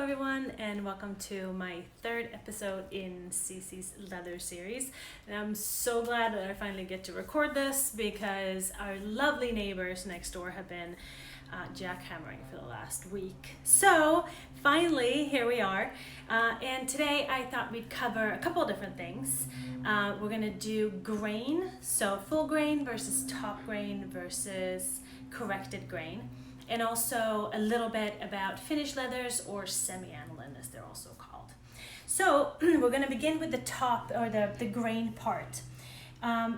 everyone, and welcome to my third episode in Ceci's leather series. And I'm so glad that I finally get to record this because our lovely neighbors next door have been jackhammering for the last week. So finally, here we are. And today I thought we'd cover a couple of different things. We're gonna do grain, so full grain versus top grain versus corrected grain. And also a little bit about finished leathers, or semi-aniline as they're also called. So we're going to begin with the top, or the grain part.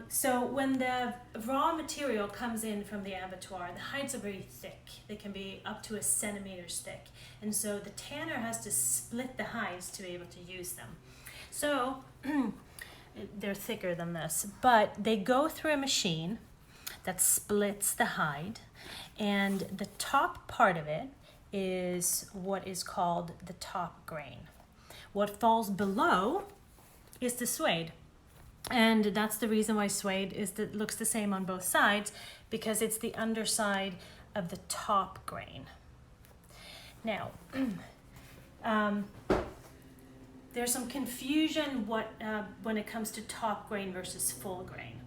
So when the raw material comes in from the abattoir, the hides are very thick. They can be up to 1 centimeter thick. And so the tanner has to split the hides to be able to use them. So they're thicker than this, but they go through a machine that splits the hide, and the top part of it is what is called the top grain. What falls below is the suede, and that's the reason why suede looks the same on both sides, because it's the underside of the top grain. Now there's some confusion when it comes to top grain versus full grain.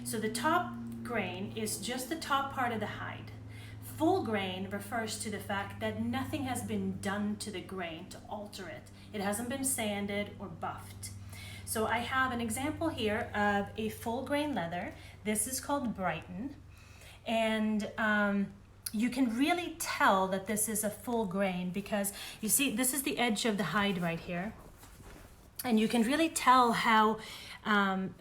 So the top grain is just the top part of the hide. Full grain refers to the fact that nothing has been done to the grain to alter it. It hasn't been sanded or buffed. So I have an example here of a full grain leather. This is called Brighton. And you can really tell that this is a full grain because you see this is the edge of the hide right here. And you can really tell how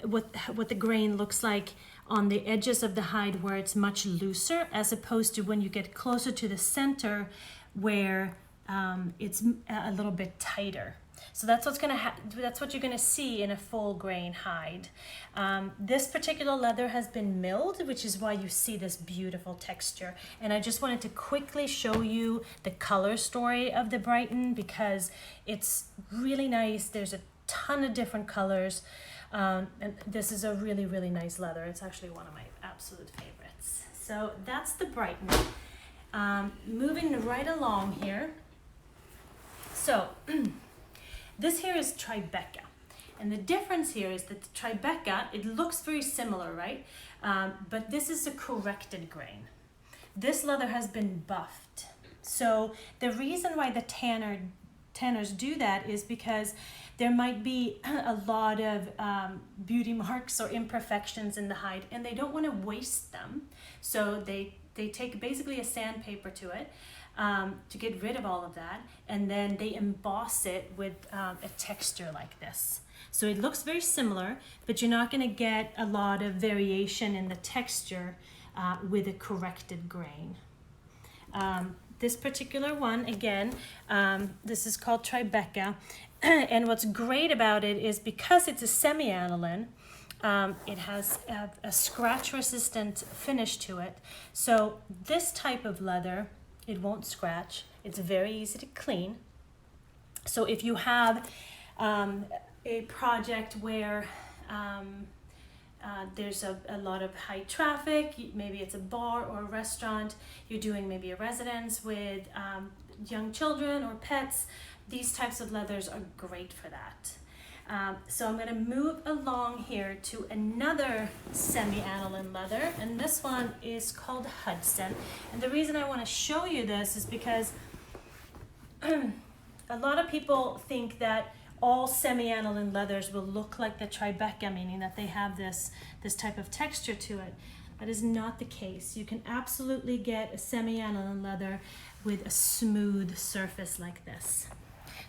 what the grain looks like on the edges of the hide, where it's much looser, as opposed to when you get closer to the center where it's a little bit tighter. So that's what you're gonna see in a full grain hide. This particular leather has been milled, which is why you see this beautiful texture. And I just wanted to quickly show you the color story of the Brighton because it's really nice. There's a ton of different colors. And this is a really, really nice leather. It's actually one of my absolute favorites. So that's the Brighton. Moving right along here. So this here is Tribeca. And the difference here is that the Tribeca, it looks very similar, right? But this is a corrected grain. This leather has been buffed. So the reason why the tanners do that is because there might be a lot of beauty marks or imperfections in the hide, and they don't want to waste them. So they take basically a sandpaper to it to get rid of all of that, and then they emboss it with a texture like this. So it looks very similar, but you're not going to get a lot of variation in the texture with a corrected grain. This particular one, again, this is called Tribeca. And what's great about it is because it's a semi-aniline, it has a scratch-resistant finish to it. So this type of leather, it won't scratch. It's very easy to clean. So if you have a project where there's a lot of high traffic, maybe it's a bar or a restaurant, you're doing maybe a residence with young children or pets, these types of leathers are great for that. So I'm going to move along here to another semi-aniline leather, and this one is called Hudson. And the reason I want to show you this is because a lot of people think that all semi-aniline leathers will look like the Tribeca, meaning that they have this type of texture to it. That is not the case. You can absolutely get a semi-aniline leather with a smooth surface like this.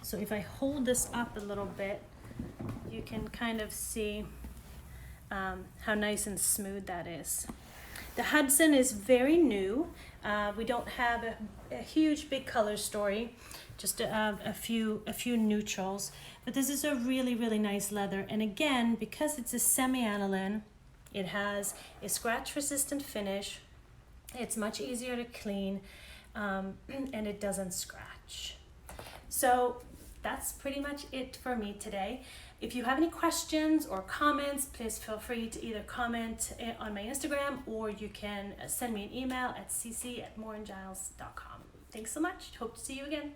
So if I hold this up a little bit, you can kind of see how nice and smooth that is. The Hudson is very new. We don't have a huge big color story, just a few neutrals. But this is a really, really nice leather. And again, because it's a semi-aniline, it has a scratch-resistant finish. It's much easier to clean, and it doesn't scratch. So that's pretty much it for me today. If you have any questions or comments, please feel free to either comment on my Instagram, or you can send me an email at ceci@moreandgiles.com. Thanks so much. Hope to see you again.